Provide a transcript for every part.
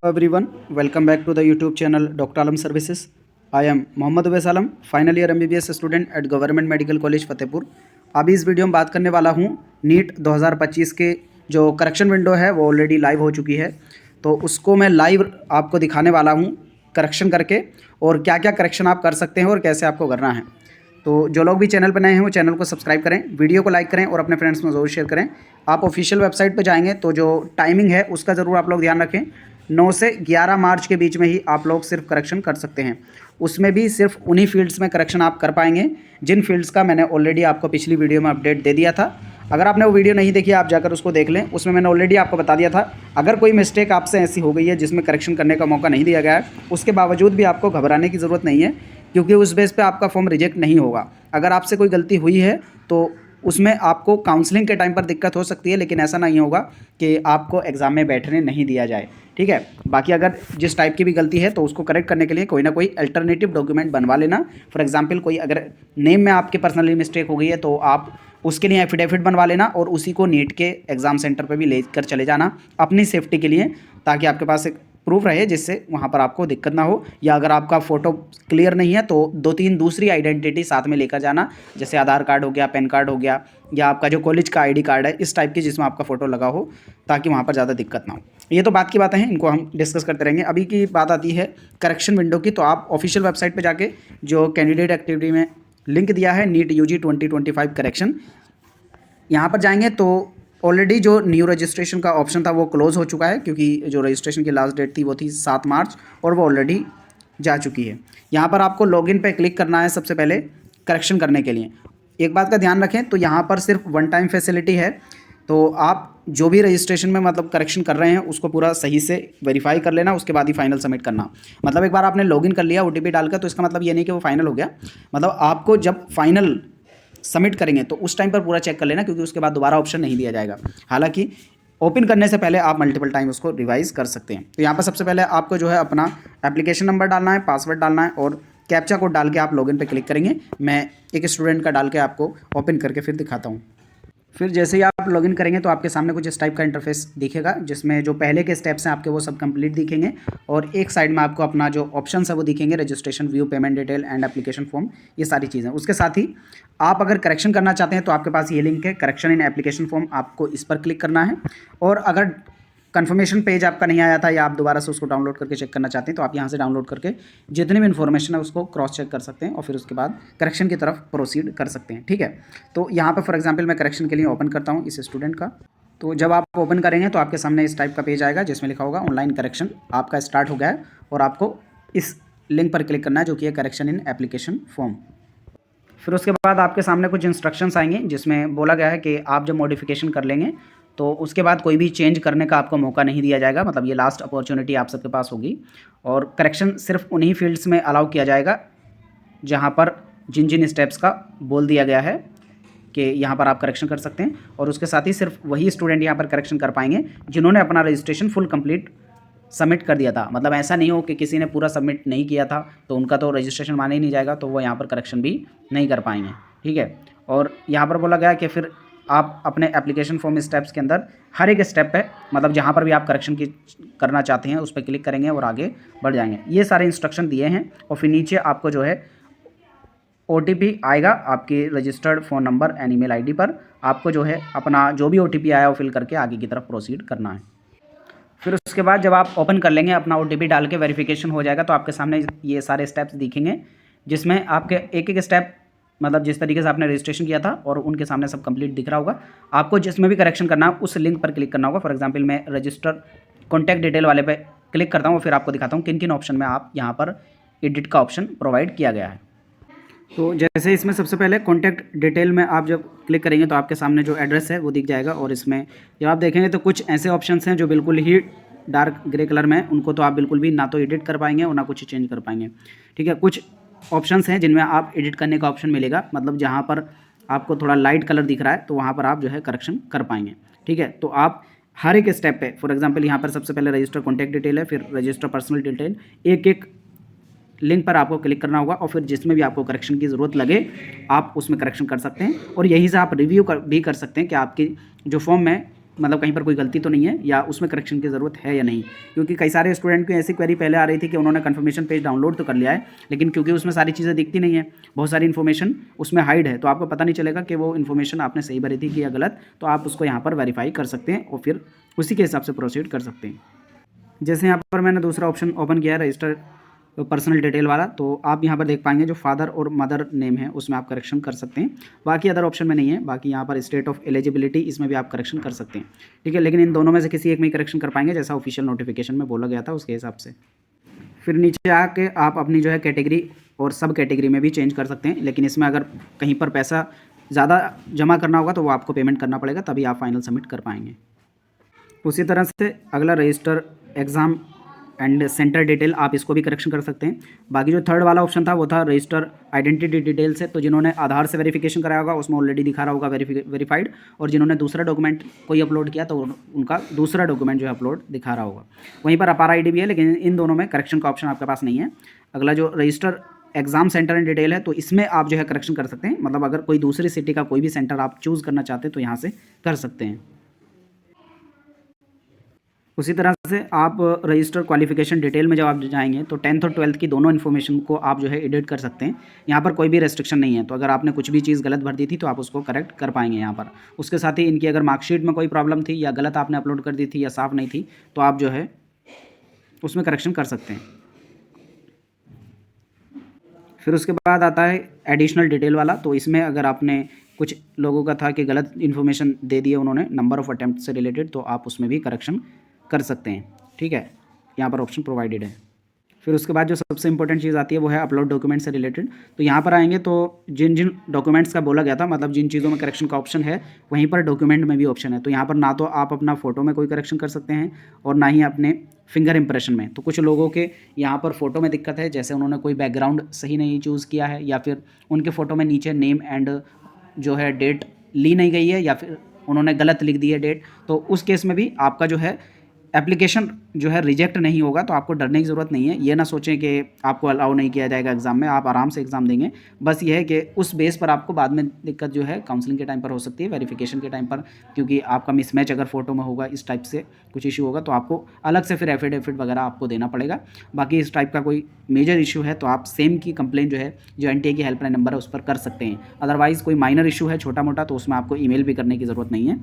everyone, welcome back to the YouTube channel Dr. Alam Services. I am Mohammad Uwais Alam, final year MBBS student at government medical college Fatehpur. अभी इस video में बात करने वाला हूँ NEET 2025 के जो करेक्शन विंडो है वो ऑलरेडी लाइव हो चुकी है, तो उसको मैं लाइव आपको दिखाने वाला हूँ करेक्शन करके, और क्या क्या करेक्शन आप कर सकते हैं और कैसे आपको करना है। तो जो लोग भी चैनल पर नए हैं वो चैनल को सब्सक्राइब करें, वीडियो को लाइक करें और अपने फ्रेंड्स में ज़रूर शेयर करें। आप ऑफिशियल वेबसाइट पर जाएंगे तो जो टाइमिंग है उसका ज़रूर आप लोग ध्यान रखें। 9 से 11 मार्च के बीच में ही आप लोग सिर्फ करेक्शन कर सकते हैं। उसमें भी सिर्फ उन्हीं फील्ड्स में करेक्शन आप कर पाएंगे जिन फील्ड्स का मैंने ऑलरेडी आपको पिछली वीडियो में अपडेट दे दिया था। अगर आपने वो वीडियो नहीं देखी आप जाकर उसको देख लें, उसमें मैंने ऑलरेडी आपको बता दिया था। अगर कोई मिस्टेक आपसे ऐसी हो गई है जिसमें करेक्शन करने का मौका नहीं दिया गया है, उसके बावजूद भी आपको घबराने की ज़रूरत नहीं है, क्योंकि उस बेस पे आपका फॉर्म रिजेक्ट नहीं होगा। अगर आपसे कोई गलती हुई है तो उसमें आपको काउंसलिंग के टाइम पर दिक्कत हो सकती है, लेकिन ऐसा नहीं होगा कि आपको एग्ज़ाम में बैठने नहीं दिया जाए, ठीक है। बाकी अगर जिस टाइप की भी गलती है तो उसको करेक्ट करने के लिए कोई ना कोई अल्टरनेटिव डॉक्यूमेंट बनवा लेना। फॉर एग्जांपल कोई अगर नेम में आपके पर्सनली मिस्टेक हो गई है तो आप उसके लिए एफिडेविट बनवा लेना और उसी को नीट के एग्ज़ाम सेंटर पर भी लेकर चले जाना अपनी सेफ्टी के लिए, ताकि आपके पास एक प्रूफ रहे जिससे वहाँ पर आपको दिक्कत ना हो। या अगर आपका फ़ोटो क्लियर नहीं है तो 2-3 दूसरी आइडेंटिटी साथ में लेकर जाना, जैसे आधार कार्ड हो गया, पैन कार्ड हो गया, या आपका जो कॉलेज का आईडी कार्ड है, इस टाइप की जिसमें आपका फ़ोटो लगा हो, ताकि वहाँ पर ज़्यादा दिक्कत ना हो। ये तो बात की बातें हैं, इनको हम डिस्कस करते रहेंगे। अभी की बात आती है करेक्शन विंडो की, तो आप ऑफिशियल वेबसाइट पर जाके जो कैंडिडेट एक्टिविटी में लिंक दिया है नीट यूजी 2025 करेक्शन, यहाँ पर जाएंगे तो ऑलरेडी जो न्यू रजिस्ट्रेशन का ऑप्शन था वो क्लोज़ हो चुका है, क्योंकि जो रजिस्ट्रेशन की लास्ट डेट थी वो थी 7 मार्च और वो ऑलरेडी जा चुकी है। यहाँ पर आपको लॉगिन पे क्लिक करना है सबसे पहले करेक्शन करने के लिए। एक बात का ध्यान रखें, तो यहाँ पर सिर्फ वन टाइम फैसिलिटी है, तो आप जो भी रजिस्ट्रेशन में मतलब करेक्शन कर रहे हैं उसको पूरा सही से वेरीफाई कर लेना, उसके बाद ही फाइनल सबमिट करना। मतलब एक बार आपने लॉगिन कर लिया OTP डालकर, तो इसका मतलब ये नहीं कि वो फाइनल हो गया। मतलब आपको जब फाइनल सबमिट करेंगे तो उस टाइम पर पूरा चेक कर लेना, क्योंकि उसके बाद दोबारा ऑप्शन नहीं दिया जाएगा। हालांकि ओपन करने से पहले आप मल्टीपल टाइम उसको रिवाइज कर सकते हैं। तो यहाँ पर सबसे पहले आपको जो है अपना एप्लीकेशन नंबर डालना है, पासवर्ड डालना है और कैप्चा कोड डाल के आप लॉगिन पे क्लिक करेंगे। मैं एक स्टूडेंट का डाल के आपको ओपन करके फिर दिखाता हूँ। फिर जैसे ही आप लॉगिन करेंगे तो आपके सामने कुछ इस टाइप का इंटरफेस दिखेगा, जिसमें जो पहले के स्टेप्स हैं आपके वो सब कंप्लीट दिखेंगे, और एक साइड में आपको अपना जो ऑप्शंस है वो दिखेंगे, registration, view payment detail and application form, ये सारी चीज़ें। उसके साथ ही आप अगर करेक्शन करना चाहते हैं तो आपके पास ये लिंक है करेक्शन इन एप्लीकेशन फॉर्म, आपको इस पर क्लिक करना है। और अगर कन्फर्मेशन पेज आपका नहीं आया था या आप दोबारा से उसको डाउनलोड करके चेक करना चाहते हैं तो आप यहाँ से डाउनलोड करके जितनी भी इन्फॉर्मेशन है उसको क्रॉस चेक कर सकते हैं और फिर उसके बाद करेक्शन की तरफ प्रोसीड कर सकते हैं, ठीक है। तो यहाँ पर फॉर एग्जांपल मैं करेक्शन के लिए ओपन करता हूँ इस स्टूडेंट का। तो जब आप ओपन करेंगे तो आपके सामने इस टाइप का पेज आएगा जिसमें लिखा होगा ऑनलाइन करेक्शन आपका स्टार्ट हो गया है, और आपको इस लिंक पर क्लिक करना है जो कि है करेक्शन इन एप्लीकेशन फॉर्म। फिर उसके बाद आपके सामने कुछ इंस्ट्रक्शंस आएंगे जिसमें बोला गया है कि आप जब मॉडिफिकेशन कर लेंगे तो उसके बाद कोई भी चेंज करने का आपको मौका नहीं दिया जाएगा। मतलब ये लास्ट अपॉर्चुनिटी आप सबके पास होगी, और करेक्शन सिर्फ उन्हीं फील्ड्स में अलाउ किया जाएगा जहाँ पर जिन जिन स्टेप्स का बोल दिया गया है कि यहाँ पर आप करेक्शन कर सकते हैं। और उसके साथ ही सिर्फ वही स्टूडेंट यहाँ पर करेक्शन कर पाएंगे जिन्होंने अपना रजिस्ट्रेशन फुल कंप्लीट सबमिट कर दिया था। मतलब ऐसा नहीं हो कि किसी ने पूरा सबमिट नहीं किया था तो उनका तो रजिस्ट्रेशन माने ही नहीं जाएगा, तो वो यहाँ पर करेक्शन भी नहीं कर पाएंगे, ठीक है। और यहाँ पर बोला गया कि फिर आप अपने एप्लीकेशन फॉर्म स्टेप्स के अंदर हर एक स्टेप पे, मतलब जहाँ पर भी आप करेक्शन की करना चाहते हैं उस पर क्लिक करेंगे और आगे बढ़ जाएंगे। ये सारे इंस्ट्रक्शन दिए हैं, और फिर नीचे आपको जो है OTP आएगा आपकी registered phone number and email ID पर। आपको जो है अपना जो भी OTP आया वो फिल करके आगे की तरफ प्रोसीड करना है। फिर उसके बाद जब आप ओपन कर लेंगे, अपना OTP डाल के वेरिफिकेशन हो जाएगा, तो आपके सामने ये सारे स्टेप्स दिखेंगे जिसमें आपके एक एक स्टेप, मतलब जिस तरीके से आपने रजिस्ट्रेशन किया था और उनके सामने सब कंप्लीट दिख रहा होगा। आपको जिसमें भी करेक्शन करना है उस लिंक पर क्लिक करना होगा। फॉर एग्जांपल मैं रजिस्टर कॉन्टैक्ट डिटेल वाले पे क्लिक करता हूँ, फिर आपको दिखाता हूँ किन किन ऑप्शन में आप यहाँ पर एडिट का ऑप्शन प्रोवाइड किया गया है। तो जैसे इसमें सबसे पहले कॉन्टैक्ट डिटेल में आप जब क्लिक करेंगे तो आपके सामने जो एड्रेस है वो दिख जाएगा, और इसमें जब आप देखेंगे तो कुछ ऐसे ऑप्शंस हैं जो बिल्कुल ही डार्क ग्रे कलर में, उनको तो आप बिल्कुल भी ना तो एडिट कर पाएंगे और ना कुछ चेंज कर पाएंगे, ठीक है। कुछ ऑप्शंस हैं जिनमें आप एडिट करने का ऑप्शन मिलेगा, मतलब जहाँ पर आपको थोड़ा लाइट कलर दिख रहा है तो वहाँ पर आप जो है करेक्शन कर पाएंगे, ठीक है। तो आप हर एक स्टेप पे, फॉर एग्जांपल यहाँ पर सबसे पहले रजिस्टर कॉन्टैक्ट डिटेल है, फिर रजिस्टर पर्सनल डिटेल, एक एक लिंक पर आपको क्लिक करना होगा, और फिर जिसमें भी आपको करेक्शन की ज़रूरत लगे आप उसमें करेक्शन कर सकते हैं। और यहीं से आप रिव्यू भी कर सकते हैं कि आपकी जो फॉर्म में मतलब कहीं पर कोई गलती तो नहीं है या उसमें करेक्शन की ज़रूरत है या नहीं, क्योंकि कई सारे स्टूडेंट की ऐसी क्वेरी पहले आ रही थी कि उन्होंने कन्फर्मेशन पेज डाउनलोड तो कर लिया है, लेकिन क्योंकि उसमें सारी चीज़ें दिखती नहीं है, बहुत सारी इन्फॉर्मेशन उसमें हाइड है, तो आपको पता नहीं चलेगा कि वो इन्फॉर्मेशन आपने सही भरी थी कि या गलत। तो आप उसको यहाँ पर वेरीफाई कर सकते हैं और फिर उसी के हिसाब से प्रोसीड कर सकते हैं। जैसे यहाँ पर मैंने दूसरा ऑप्शन ओपन किया है रजिस्टर पर्सनल डिटेल वाला, तो आप यहाँ पर देख पाएंगे जो फादर और मदर नेम है उसमें आप करेक्शन कर सकते हैं। बाकी अदर ऑप्शन में नहीं है। बाकी यहाँ पर स्टेट ऑफ एलिजिबिलिटी इसमें भी आप करेक्शन कर सकते हैं, ठीक है। लेकिन इन दोनों में से किसी एक में ही करेक्शन कर पाएंगे, जैसा ऑफिशियल नोटिफिकेशन में बोला गया था उसके हिसाब से। फिर नीचे आके आप अपनी जो है कैटेगरी और सब कैटेगरी में भी चेंज कर सकते हैं, लेकिन इसमें अगर कहीं पर पैसा ज़्यादा जमा करना होगा तो वो आपको पेमेंट करना पड़ेगा, तभी आप फाइनल सबमिट कर पाएंगे। उसी तरह से अगला register exam and centre detail, आप इसको भी करेक्शन कर सकते हैं। बाकी जो थर्ड वाला ऑप्शन था वो था रजिस्टर आइडेंटिटी डिटेल से, तो जिन्होंने आधार से वेरिफिकेशन कराया होगा उसमें ऑलरेडी दिखा रहा होगा वेरीफाइड, और जिन्होंने दूसरा डॉक्यूमेंट कोई अपलोड किया तो उनका दूसरा डॉक्यूमेंट जो है अपलोड दिखा रहा होगा। वहीं पर अपार ID भी है, लेकिन इन दोनों में करेक्शन का ऑप्शन आपके पास नहीं है। अगला जो register exam centre and detail है, तो इसमें आप जो है करेक्शन कर सकते हैं, मतलब अगर कोई दूसरी सिटी का कोई भी सेंटर आप चूज़ करना चाहते हैं तो यहाँ से कर सकते हैं। उसी तरह से आप रजिस्टर क्वालिफिकेशन डिटेल में जब आप जाएंगे तो 10th और 12th की दोनों इन्फॉर्मेशन को आप जो है एडिट कर सकते हैं। यहाँ पर कोई भी रेस्ट्रिक्शन नहीं है, तो अगर आपने कुछ भी चीज़ गलत भर दी थी तो आप उसको करेक्ट कर पाएंगे यहाँ पर। उसके साथ ही इनकी अगर मार्कशीट में कोई प्रॉब्लम थी या गलत आपने अपलोड कर दी थी या साफ़ नहीं थी तो आप जो है उसमें करेक्शन कर सकते हैं। फिर उसके बाद आता है एडिशनल डिटेल वाला, तो इसमें अगर आपने कुछ लोगों का था कि गलत इन्फॉर्मेशन दे दिए उन्होंने नंबर ऑफ़ अटैम्प्ट से रिलेटेड, तो आप उसमें भी करेक्शन कर सकते हैं, ठीक है। यहाँ पर ऑप्शन प्रोवाइडेड है। फिर उसके बाद जो सबसे इंपॉर्टेंट चीज़ आती है वो है अपलोड डॉक्यूमेंट से रिलेटेड। तो यहाँ पर आएंगे तो जिन जिन डॉक्यूमेंट्स का बोला गया था, मतलब जिन चीज़ों में करेक्शन का ऑप्शन है वहीं पर डॉक्यूमेंट में भी ऑप्शन है। तो यहाँ पर ना तो आप अपना फ़ोटो में कोई करेक्शन कर सकते हैं और ना ही अपने फिंगर इंप्रेशन में। तो कुछ लोगों के यहाँ पर फ़ोटो में दिक्कत है, जैसे उन्होंने कोई बैकग्राउंड सही नहीं चूज़ किया है या फिर उनके फ़ोटो में नीचे नेम एंड जो है डेट ली नहीं गई है या फिर उन्होंने गलत लिख दी है डेट, तो उस केस में भी आपका जो है एप्लीकेशन जो है रिजेक्ट नहीं होगा। तो आपको डरने की ज़रूरत नहीं है। ये ना सोचें कि आपको अलाउ नहीं किया जाएगा एग्ज़ाम में, आप आराम से एग्ज़ाम देंगे। बस ये है कि उस बेस पर आपको बाद में दिक्कत जो है काउंसलिंग के टाइम पर हो सकती है, वेरिफिकेशन के टाइम पर, क्योंकि आपका मिसमैच अगर फ़ोटो में होगा, इस टाइप से कुछ इशू होगा तो आपको अलग से फिर एफिडेविट वगैरह आपको देना पड़ेगा। बाकी इस टाइप का कोई मेजर इशू है तो आप सेम की कंप्लेन जो है जो NTA की हेल्पलाइन नंबर है उस पर कर सकते हैं। अदरवाइज़ कोई माइनर इशू है छोटा मोटा तो उसमें आपको ईमेल भी करने की ज़रूरत नहीं है,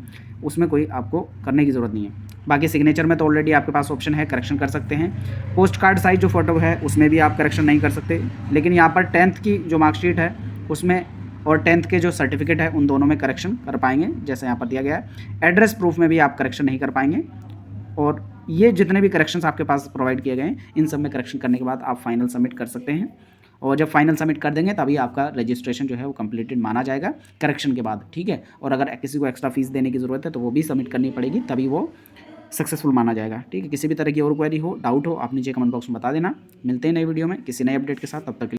उसमें कोई आपको करने की ज़रूरत नहीं है। बाकी सिग्नेचर में तो ऑलरेडी आपके पास ऑप्शन है, करेक्शन कर सकते हैं। पोस्ट कार्ड साइज़ जो फ़ोटो है उसमें भी आप करेक्शन नहीं कर सकते, लेकिन यहाँ पर 10th की जो मार्कशीट है उसमें और 10th के जो सर्टिफिकेट है उन दोनों में करेक्शन कर पाएंगे, जैसे यहाँ पर दिया गया है। एड्रेस प्रूफ में भी आप करेक्शन नहीं कर पाएंगे। और ये जितने भी करेक्शंस आपके पास प्रोवाइड किए गए हैं इन सब में करेक्शन करने के बाद आप फाइनल सबमिट कर सकते हैं। और जब फाइनल सबमिट कर देंगे तभी आपका रजिस्ट्रेशन जो है वो कंप्लीटेड माना जाएगा करेक्शन के बाद, ठीक है। और अगर किसी को एक्स्ट्रा फीस देने की ज़रूरत है तो वो भी सबमिट करनी पड़ेगी, तभी वो सक्सेसफुल माना जाएगा, ठीक है। किसी भी तरह की और क्वेरी हो, डाउट हो, आप नीचे कमेंट बॉक्स में बता देना। मिलते हैं नई वीडियो में किसी नए अपडेट के साथ, तब तक